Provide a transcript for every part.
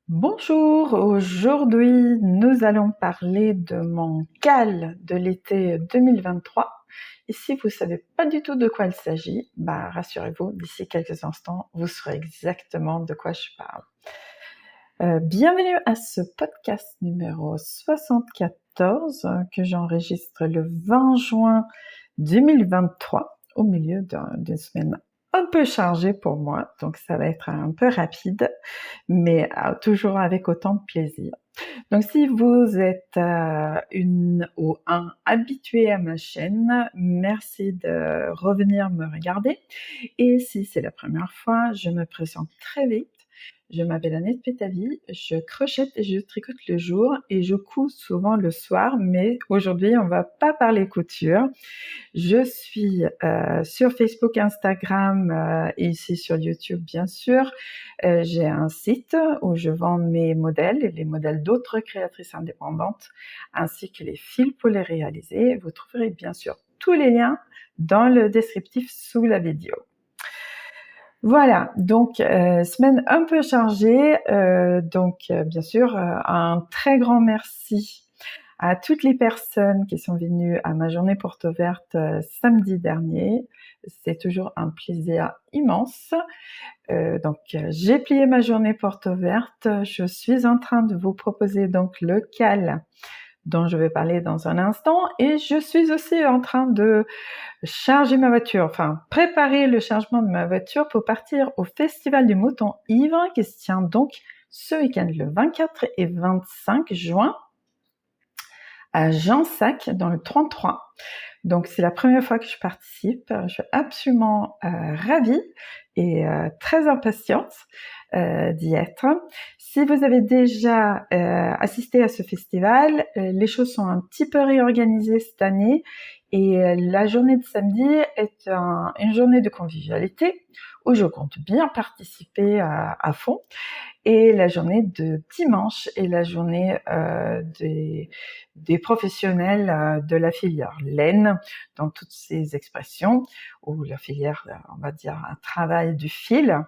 Bonjour, aujourd'hui nous allons parler de mon CAL de l'été 2023. Et si vous ne savez pas du tout de quoi il s'agit, rassurez-vous, d'ici quelques instants, vous saurez exactement de quoi je parle. Bienvenue à ce podcast numéro 74 que j'enregistre le 20 juin 2023 au milieu d'une semaine un peu chargée pour moi, donc ça va être un peu rapide, mais toujours avec autant de plaisir. Donc si vous êtes une ou un habitué à ma chaîne, merci de revenir me regarder. Et si c'est la première fois, je me présente très vite. Je m'appelle Annette Pétavie, je crochette et je tricote le jour et je couds souvent le soir, mais aujourd'hui on va pas parler couture. Je suis sur Facebook, Instagram et ici sur YouTube bien sûr. J'ai un site où je vends mes modèles et les modèles d'autres créatrices indépendantes ainsi que les fils pour les réaliser. Vous trouverez bien sûr tous les liens dans le descriptif sous la vidéo. Voilà, donc semaine un peu chargée, bien sûr un très grand merci à toutes les personnes qui sont venues à ma journée porte ouverte samedi dernier. C'est toujours un plaisir immense. J'ai plié ma journée porte ouverte. Je suis en train de vous proposer donc le CAL dont je vais parler dans un instant et je suis aussi en train de charger ma voiture, préparer le chargement de ma voiture pour partir au Festival du Mouton Ivre qui se tient donc ce week-end le 24 et 25 juin à Jansac dans le 33. Donc c'est la première fois que je participe, je suis absolument ravie et très impatiente d'y être. Si vous avez déjà assisté à ce festival, les choses sont un petit peu réorganisées cette année et la journée de samedi est une journée de convivialité où je compte bien participer à fond. Et la journée de dimanche est la journée des professionnels de la filière laine, dans toutes ces expressions, ou la filière, on va dire, un travail du fil.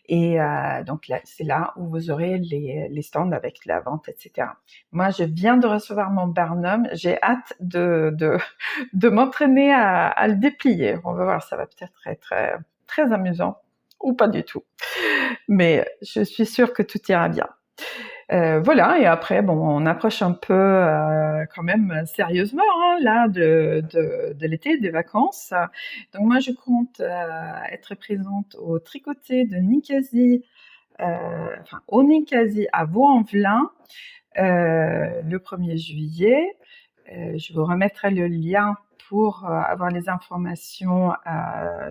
Et donc là, c'est là où vous aurez les stands avec la vente, etc. Moi, je viens de recevoir mon Barnum, j'ai hâte de m'entraîner à le déplier. On va voir, ça va peut-être être très amusant, ou pas du tout. Mais je suis sûre que tout ira bien. Voilà, et après, on approche un peu quand même sérieusement là de l'été, des vacances. Donc moi, je compte être présente au tricoté de Ninkasi, au Ninkasi à Vaux-en-Velin le 1er juillet. Je vous remettrai le lien pour avoir les informations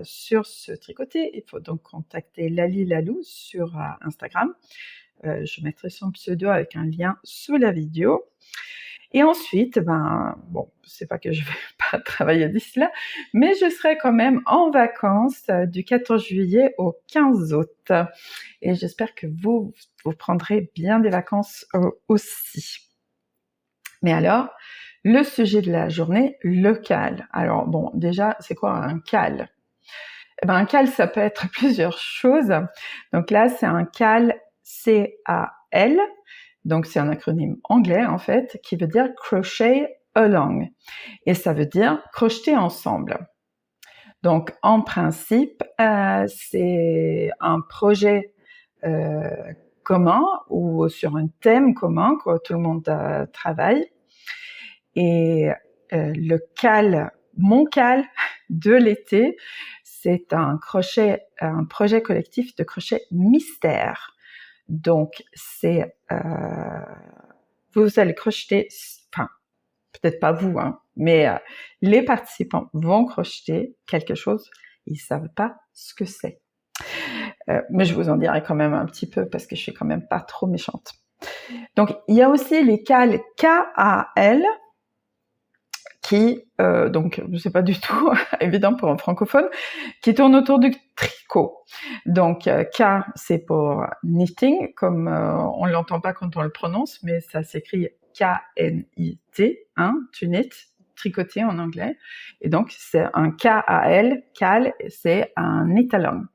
sur ce tricoté. Il faut donc contacter Lali Lalou sur Instagram. Je mettrai son pseudo avec un lien sous la vidéo. Et ensuite, c'est pas que je vais pas travailler d'ici là, mais je serai quand même en vacances du 14 juillet au 15 août. Et j'espère que vous prendrez bien des vacances aussi. Mais alors, le sujet de la journée, le CAL. Alors déjà, c'est quoi un CAL ? Un CAL, ça peut être plusieurs choses. Donc là, c'est un CAL C-A-L, donc c'est un acronyme anglais en fait, qui veut dire Crochet Along. Et ça veut dire crocheter ensemble. Donc en principe, c'est un projet commun ou sur un thème commun que tout le monde travaille. Et le CAL, mon CAL de l'été, c'est un projet collectif de crochet mystère. Donc c'est vous allez crocheter, peut-être pas vous, mais les participants vont crocheter quelque chose, ils savent pas ce que c'est. Mais je vous en dirai quand même un petit peu parce que je suis quand même pas trop méchante. Donc il y a aussi les CAL K-A-L qui, donc c'est pas du tout évident pour un francophone, qui tourne autour du tricot. Donc K c'est pour knitting, comme on l'entend pas quand on le prononce, mais ça s'écrit K-N-I-T, to knit, tricoter en anglais. Et donc c'est un K-A-L, Cal, c'est un knit along.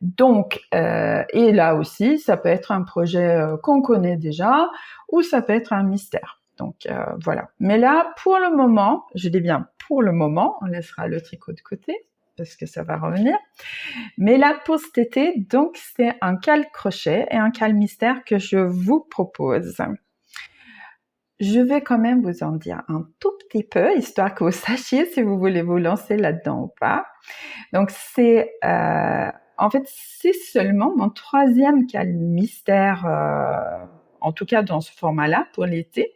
Donc, et là aussi, ça peut être un projet qu'on connaît déjà, ou ça peut être un mystère. Donc voilà. Mais là, pour le moment, je dis bien pour le moment, on laissera le tricot de côté, parce que ça va revenir. Mais là, pour cet été, donc c'est un cal crochet et un cal mystère que je vous propose. Je vais quand même vous en dire un tout petit peu, histoire que vous sachiez si vous voulez vous lancer là-dedans ou pas. Donc c'est, en fait, c'est seulement mon 3e cal mystère, en tout cas dans ce format-là pour l'été.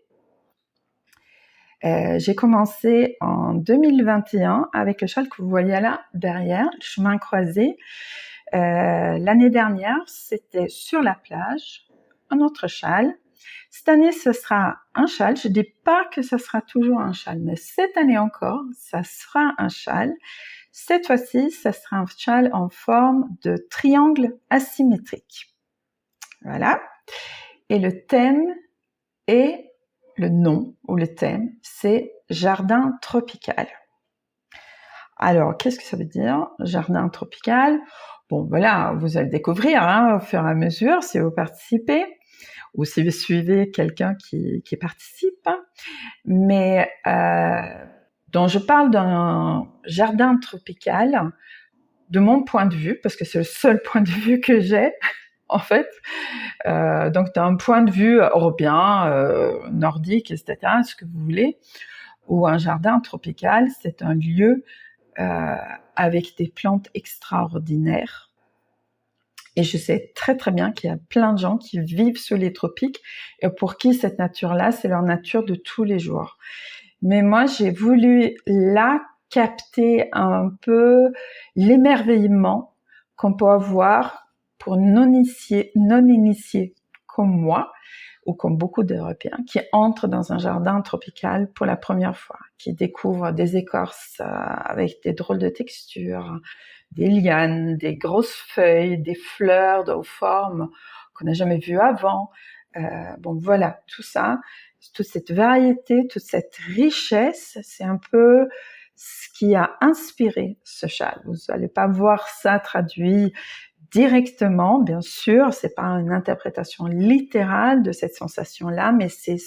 J'ai commencé en 2021 avec le châle que vous voyez là derrière, le chemin croisé. L'année dernière, c'était sur la plage, un autre châle. Cette année, ce sera un châle. Je dis pas que ce sera toujours un châle, mais cette année encore, ça sera un châle. Cette fois-ci, ça sera un châle en forme de triangle asymétrique. Voilà. Et le thème est, le nom ou le thème, c'est jardin tropical. Alors, qu'est-ce que ça veut dire, jardin tropical? Bon, voilà, vous allez le découvrir au fur et à mesure si vous participez ou si vous suivez quelqu'un qui participe. Mais donc je parle d'un jardin tropical de mon point de vue, parce que c'est le seul point de vue que j'ai, en fait. Donc d'un point de vue européen, nordique, etc., ce que vous voulez, ou un jardin tropical, c'est un lieu avec des plantes extraordinaires. Et je sais très très bien qu'il y a plein de gens qui vivent sous les tropiques et pour qui cette nature-là, c'est leur nature de tous les jours. Mais moi, j'ai voulu là capter un peu l'émerveillement qu'on peut avoir pour non-initiés comme moi, ou comme beaucoup d'Européens, qui entrent dans un jardin tropical pour la première fois, qui découvrent des écorces avec des drôles de textures, des lianes, des grosses feuilles, des fleurs de formes qu'on n'a jamais vues avant. Bon, voilà, tout ça, toute cette variété, toute cette richesse, c'est un peu ce qui a inspiré ce châle. Vous n'allez pas voir ça traduit directement, bien sûr, c'est pas une interprétation littérale de cette sensation-là, mais c'est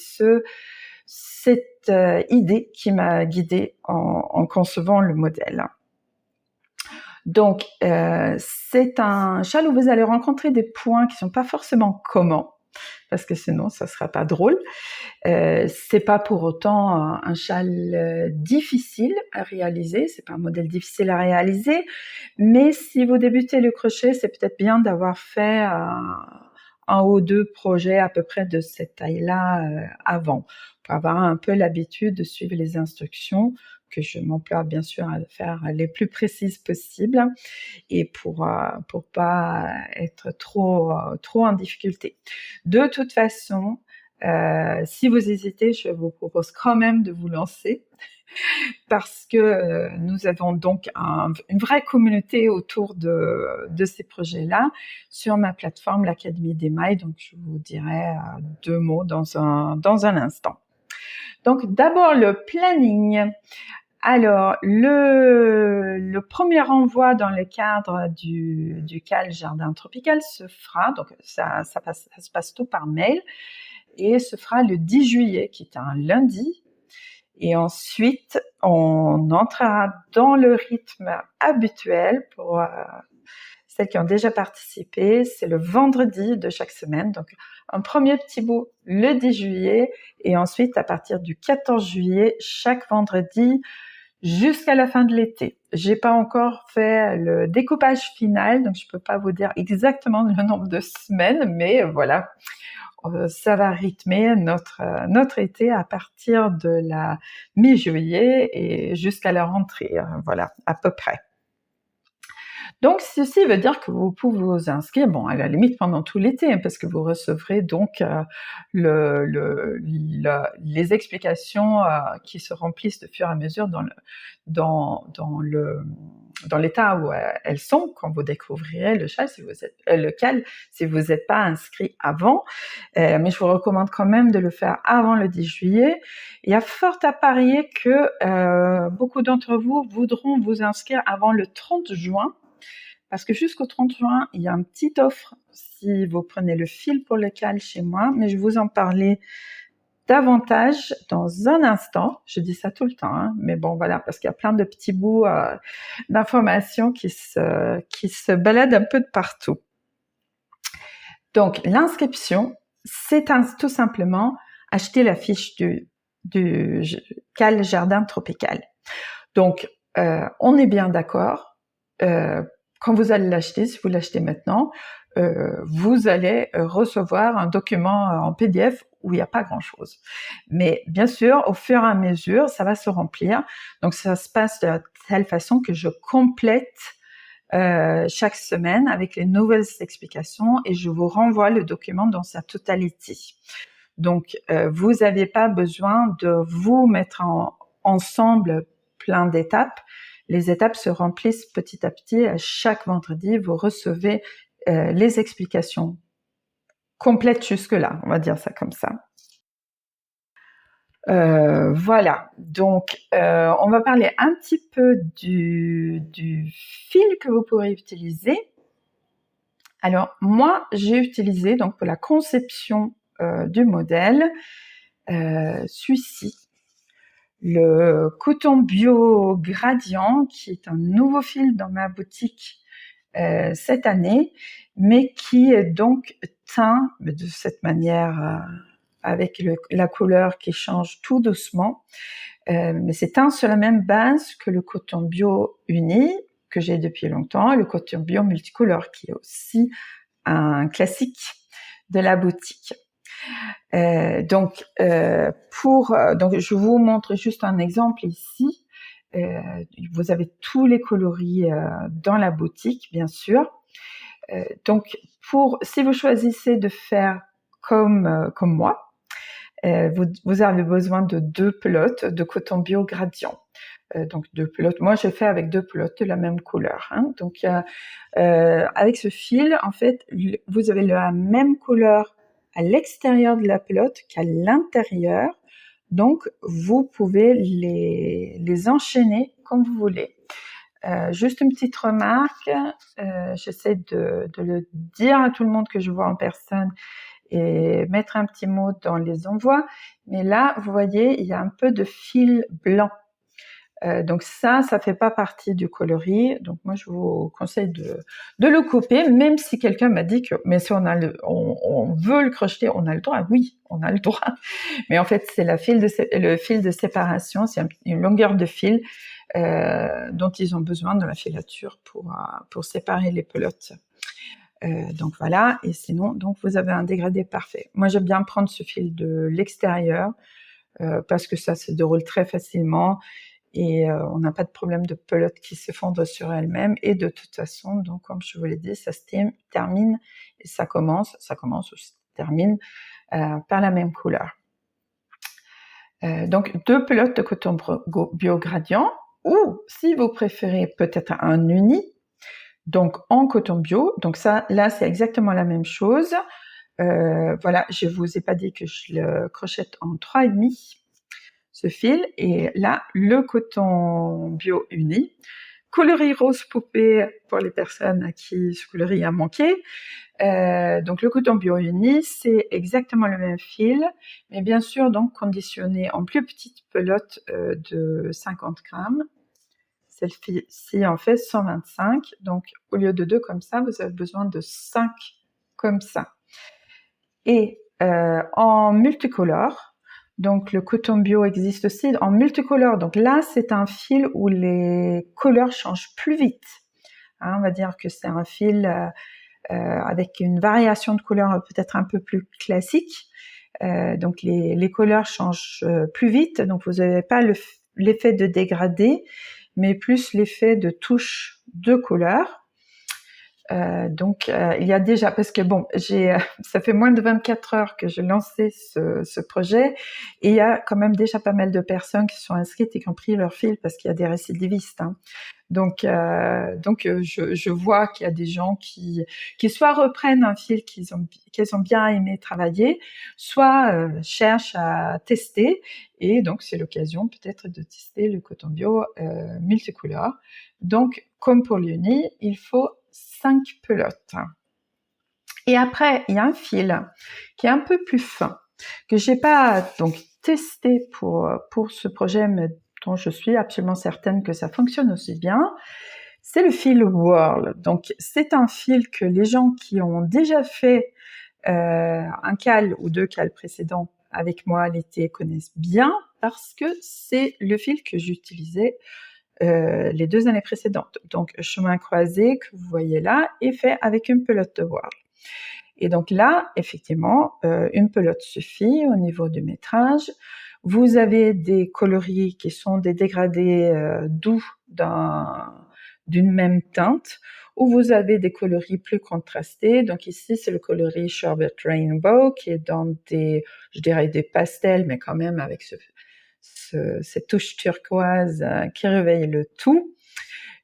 cette idée qui m'a guidée en concevant le modèle. Donc, c'est un châle où vous allez rencontrer des points qui sont pas forcément communs, parce que sinon ça sera pas drôle. C'est pas pour autant un châle difficile à réaliser, c'est pas un modèle difficile à réaliser, mais si vous débutez le crochet, c'est peut-être bien d'avoir fait un ou deux projets à peu près de cette taille-là avant, pour avoir un peu l'habitude de suivre les instructions, que je m'emploie bien sûr à faire les plus précises possibles, et pour pas être trop en difficulté. De toute façon, si vous hésitez, je vous propose quand même de vous lancer, parce que nous avons donc une vraie communauté autour de ces projets-là sur ma plateforme, l'Académie d'Émail, donc je vous dirai 2 mots dans un instant. Donc d'abord le planning. Alors, le premier envoi dans le cadre du CAL Jardin Tropical se fera, donc ça se passe tout par mail, et se fera le 10 juillet, qui est un lundi. Et ensuite, on entrera dans le rythme habituel pour celles qui ont déjà participé. C'est le vendredi de chaque semaine, donc un premier petit bout le 10 juillet, et ensuite, à partir du 14 juillet, chaque vendredi, jusqu'à la fin de l'été. J'ai pas encore fait le découpage final, donc je peux pas vous dire exactement le nombre de semaines, mais voilà, ça va rythmer notre été à partir de la mi-juillet et jusqu'à la rentrée, voilà, à peu près. Donc, ceci veut dire que vous pouvez vous inscrire, bon, à la limite pendant tout l'été, parce que vous recevrez donc les explications qui se remplissent de fur et à mesure dans l'état où elles sont quand vous découvrirez le cal si vous n'êtes pas inscrit avant. Mais je vous recommande quand même de le faire avant le 10 juillet. Il y a fort à parier que beaucoup d'entre vous voudront vous inscrire avant le 30 juin, parce que jusqu'au 30 juin, il y a une petite offre si vous prenez le fil pour le cal chez moi, mais je vais vous en parler davantage dans un instant. Je dis ça tout le temps, hein, mais bon voilà, parce qu'il y a plein de petits bouts d'informations qui se baladent un peu de partout. Donc l'inscription, c'est tout simplement acheter la fiche du cal jardin tropical. Donc on est bien d'accord, quand vous allez l'acheter, si vous l'achetez maintenant, vous allez recevoir un document en PDF où il n'y a pas grand-chose. Mais bien sûr, au fur et à mesure, ça va se remplir. Donc ça se passe de telle façon que je complète chaque semaine avec les nouvelles explications et je vous renvoie le document dans sa totalité. Donc vous n'avez pas besoin de vous mettre ensemble plein d'étapes. Les étapes se remplissent petit à petit. Chaque vendredi, vous recevez les explications complètes jusque-là, on va dire ça comme ça. Voilà, donc on va parler un petit peu du fil que vous pourrez utiliser. Alors moi, j'ai utilisé donc pour la conception du modèle celui-ci, le coton bio gradient, qui est un nouveau fil dans ma boutique cette année, mais qui est donc teint de cette manière avec la couleur qui change tout doucement. Mais c'est teint sur la même base que le coton bio uni que j'ai depuis longtemps, le coton bio multicolore qui est aussi un classique de la boutique. Donc je vous montre juste un exemple ici. Vous avez tous les coloris dans la boutique, bien sûr. Donc si vous choisissez de faire comme moi, vous avez besoin de 2 pelotes de coton bio gradient. Donc 2 pelotes. Moi, j'ai fait avec 2 pelotes de la même couleur. Hein. Donc avec ce fil, en fait, vous avez la même couleur à l'extérieur de la pelote qu'à l'intérieur. Donc vous pouvez les enchaîner comme vous voulez. Juste une petite remarque, j'essaie de le dire à tout le monde que je vois en personne et mettre un petit mot dans les envois, mais là, vous voyez, il y a un peu de fil blanc. Donc ça fait pas partie du coloris. Donc moi, je vous conseille de le couper, même si quelqu'un m'a dit que, mais si on veut le crocheter, on a le droit. Oui, on a le droit. Mais en fait, c'est le fil de séparation, c'est une longueur de fil dont ils ont besoin de la filature pour séparer les pelotes. Donc voilà, et sinon, donc vous avez un dégradé parfait. Moi, j'aime bien prendre ce fil de l'extérieur parce que ça se déroule très facilement et on n'a pas de problème de pelote qui s'effondre sur elle-même. Et de toute façon, donc comme je vous l'ai dit, ça se termine et ça commence ou se termine par la même couleur. Donc 2 pelotes de coton bio gradient, ou si vous préférez peut-être un uni, donc en coton bio. Donc ça, là, c'est exactement la même chose. Voilà, je vous ai pas dit que je le crochette en 3,5 ce fil, et là, le coton bio uni. Coloris rose poupée pour les personnes à qui ce coloris a manqué. Donc le coton bio uni, c'est exactement le même fil, mais bien sûr donc conditionné en plus petite pelote de 50 grammes. Celle-ci en fait 125, donc au lieu de 2 comme ça, vous avez besoin de 5 comme ça. Et en multicolore, donc le coton bio existe aussi en multicolore, donc là c'est un fil où les couleurs changent plus vite. Hein, on va dire que c'est un fil avec une variation de couleurs peut-être un peu plus classique. Donc les couleurs changent plus vite, donc vous n'avez pas l'effet de dégradé, mais plus l'effet de touche de couleur. Donc il y a déjà, parce que bon, ça fait moins de 24 heures que j'ai lancé ce projet, et il y a quand même déjà pas mal de personnes qui sont inscrites et qui ont pris leur fil parce qu'il y a des récidivistes. Hein. Donc je vois qu'il y a des gens qui soit reprennent un fil qu'ils ont bien aimé travailler, soit cherchent à tester, et donc c'est l'occasion peut-être de tester le coton bio multicolore. Donc comme pour l'uni, il faut 5 pelotes. Et après, il y a un fil qui est un peu plus fin, que j'ai pas donc testé pour ce projet, mais dont je suis absolument certaine que ça fonctionne aussi bien. C'est le fil Whirl. Donc, c'est un fil que les gens qui ont déjà fait un cal ou 2 cals précédents avec moi l'été connaissent bien, parce que c'est le fil que j'utilisais les 2 années précédentes. Donc, chemin croisé que vous voyez là est fait avec une pelote de Whirl. Et donc là, effectivement, une pelote suffit au niveau du métrage. Vous avez des coloris qui sont des dégradés doux d'une même teinte, ou vous avez des coloris plus contrastés. Donc ici, c'est le coloris Sherbet Rainbow, qui est dans des, je dirais des pastels, mais quand même avec cette touche turquoise qui réveille le tout.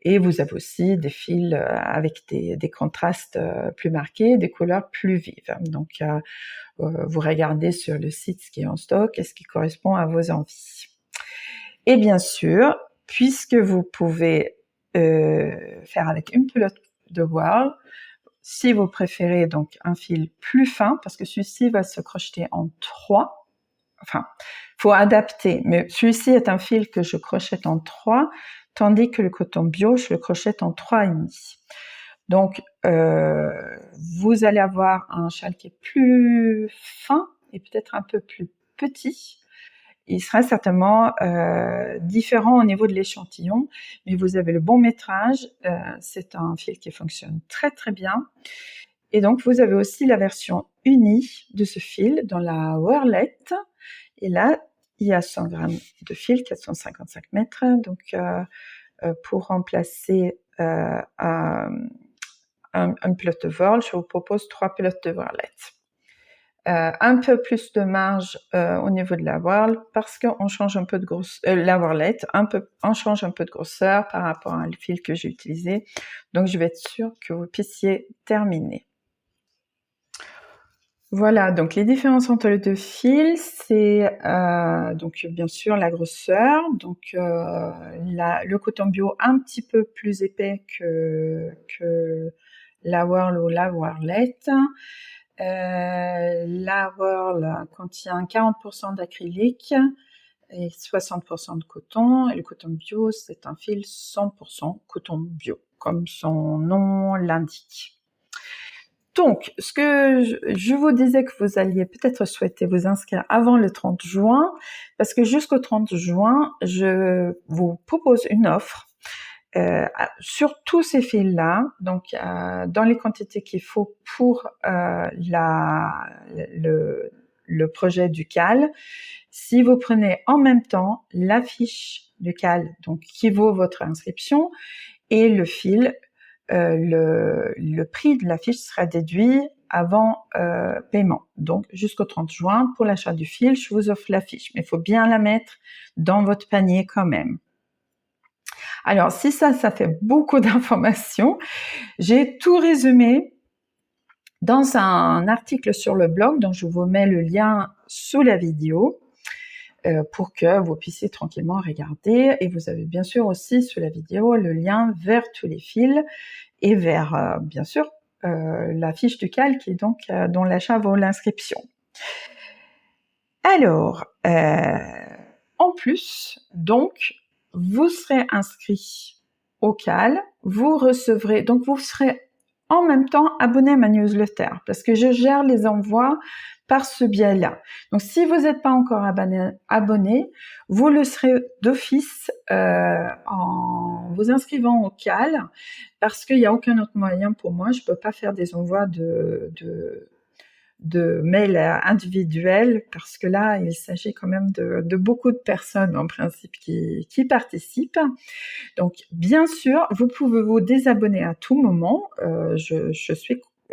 Et vous avez aussi des fils avec des contrastes plus marqués, des couleurs plus vives. Donc, vous regardez sur le site ce qui est en stock et ce qui correspond à vos envies. Et bien sûr, puisque vous pouvez faire avec une pelote de Whirl, si vous préférez donc un fil plus fin, parce que celui-ci va se crocheter en 3, enfin, faut adapter, mais celui-ci est un fil que je crochette en 3, tandis que le coton bio, je le crochette en 3,5. Donc, vous allez avoir un châle qui est plus fin et peut-être un peu plus petit. Il sera certainement différent au niveau de l'échantillon, mais vous avez le bon métrage. C'est un fil qui fonctionne très très bien. Et donc, vous avez aussi la version unie de ce fil dans la Whirlette. Et là, il y a 100 grammes de fil, 455 mètres. Donc, pour remplacer une pelote de Whirl, je vous propose 3 pelotes de Whirlette. Un peu plus de marge au niveau de la Whirl, parce qu'on change un peu de la Whirlette, on change un peu de grosseur par rapport à le fil que j'ai utilisé. Donc, je vais être sûre que vous puissiez terminer. Voilà, donc les différences entre les 2 fils, c'est donc bien sûr la grosseur, donc le coton bio un petit peu plus épais que la Whirl ou la Whirlette. La Whirl contient 40% d'acrylique et 60% de coton, et le coton bio, c'est un fil 100% coton bio, comme son nom l'indique. Donc, ce que je vous disais que vous alliez peut-être souhaiter vous inscrire avant le 30 juin, parce que jusqu'au 30 juin, je vous propose une offre sur tous ces fils-là, donc dans les quantités qu'il faut pour le projet du cal. Si vous prenez en même temps la fiche du cal, donc qui vaut votre inscription, et le fil, le prix de la fiche sera déduit avant paiement. Donc jusqu'au 30 juin, pour l'achat du fil, je vous offre la fiche, mais il faut bien la mettre dans votre panier quand même. Alors si ça fait beaucoup d'informations, j'ai tout résumé dans un article sur le blog, dont je vous mets le lien sous la vidéo, pour que vous puissiez tranquillement regarder. Et vous avez bien sûr aussi sous la vidéo le lien vers tous les fils et vers, bien sûr, la fiche du cal qui est donc dont l'achat vaut l'inscription. Alors, en plus, donc, vous serez inscrit au cal, vous recevrez, donc vous serez en même temps abonné à ma newsletter, parce que je gère les envois par ce biais-là. Donc, si vous n'êtes pas encore abonné, vous le serez d'office en vous inscrivant au cal, parce qu'il n'y a aucun autre moyen pour moi. Je ne peux pas faire des envois de mails individuels, parce que là, il s'agit quand même de beaucoup de personnes en principe qui participent. Donc, bien sûr, vous pouvez vous désabonner à tout moment.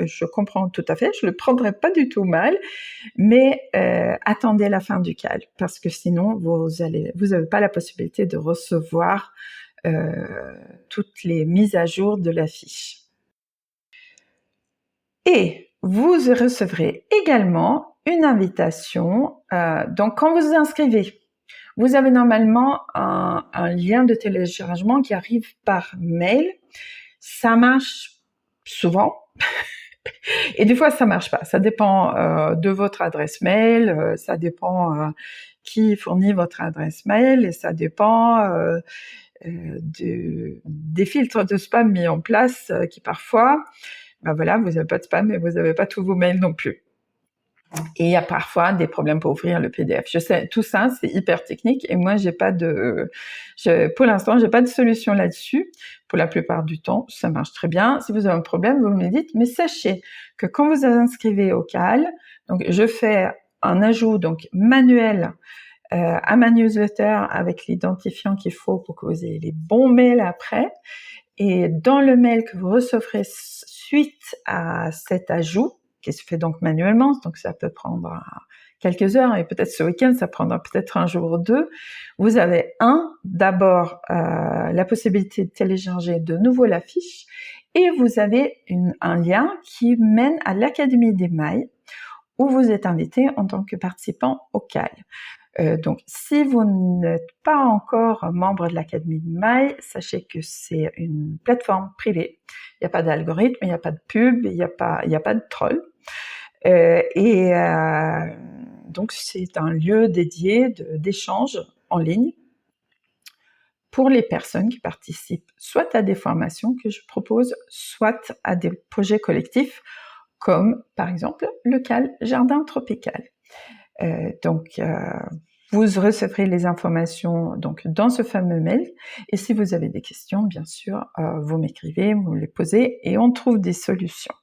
Je comprends tout à fait, je le prendrai pas du tout mal, mais attendez la fin du cal, parce que sinon vous avez pas la possibilité de recevoir toutes les mises à jour de la fiche. Et vous recevrez également une invitation. Donc, quand vous vous inscrivez, vous avez normalement un lien de téléchargement qui arrive par mail Ça marche souvent. Et des fois, ça marche pas. Ça dépend de votre adresse mail, ça dépend qui fournit votre adresse mail, et ça dépend des filtres de spam mis en place qui parfois, ben voilà, vous n'avez pas de spam, mais vous n'avez pas tous vos mails non plus. Et il y a parfois des problèmes pour ouvrir le PDF. Je sais, tout ça, c'est hyper technique, et moi, pour l'instant, j'ai pas de solution là-dessus. Pour la plupart du temps, ça marche très bien. Si vous avez un problème, vous me le dites, mais sachez que quand vous vous inscrivez au CAL, donc je fais un ajout donc manuel à ma newsletter avec l'identifiant qu'il faut pour que vous ayez les bons mails après. Et dans le mail que vous recevrez suite à cet ajout, qui se fait donc manuellement, donc ça peut prendre quelques heures, et peut-être ce week-end, ça prendra peut-être un jour ou deux, vous avez d'abord la possibilité de télécharger de nouveau la fiche, et vous avez un lien qui mène à l'Académie d'Email, où vous êtes invité en tant que participant au CAL. Donc, si vous n'êtes pas encore membre de l'Académie d'Email, sachez que c'est une plateforme privée. Il n'y a pas d'algorithme, il n'y a pas de pub, il n'y a pas de troll. Donc, c'est un lieu dédié d'échange en ligne pour les personnes qui participent soit à des formations que je propose, soit à des projets collectifs, comme par exemple le CAL Jardin Tropical. Vous recevrez les informations donc dans ce fameux mail, et si vous avez des questions, bien sûr, vous m'écrivez, vous les posez, et on trouve des solutions.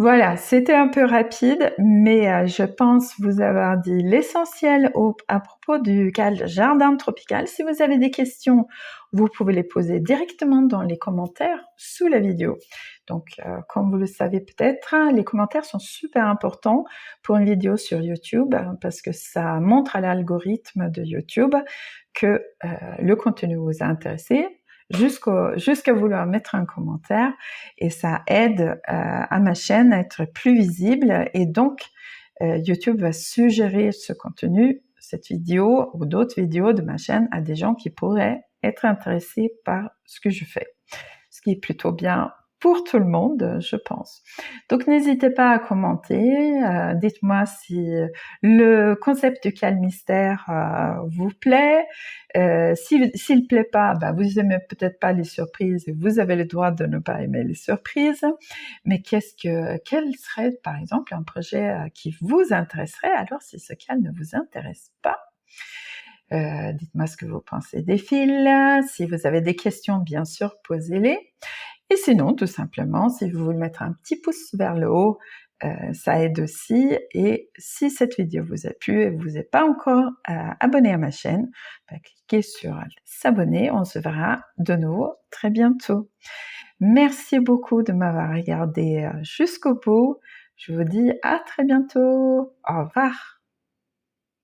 Voilà, c'était un peu rapide, mais je pense vous avoir dit l'essentiel à propos du CAL Jardin Tropical. Si vous avez des questions, vous pouvez les poser directement dans les commentaires sous la vidéo. Donc, comme vous le savez peut-être, les commentaires sont super importants pour une vidéo sur YouTube, parce que ça montre à l'algorithme de YouTube que le contenu vous a intéressé, jusqu'à vouloir mettre un commentaire, et ça aide à ma chaîne à être plus visible, et donc YouTube va suggérer ce contenu, cette vidéo ou d'autres vidéos de ma chaîne à des gens qui pourraient être intéressés par ce que je fais, ce qui est plutôt bien pour tout le monde, je pense. Donc n'hésitez pas à commenter, dites-moi si le concept du CAL mystère vous plaît. S'il plaît pas, vous aimez peut-être pas les surprises, et vous avez le droit de ne pas aimer les surprises. Mais quel serait par exemple un projet qui vous intéresserait alors si ce CAL ne vous intéresse pas? Dites-moi ce que vous pensez des fils. Si vous avez des questions, bien sûr, posez-les. Et sinon, tout simplement, si vous voulez mettre un petit pouce vers le haut, ça aide aussi. Et si cette vidéo vous a plu et vous n'êtes pas encore abonné à ma chaîne, cliquez sur s'abonner. On se verra de nouveau très bientôt. Merci beaucoup de m'avoir regardé jusqu'au bout. Je vous dis à très bientôt. Au revoir.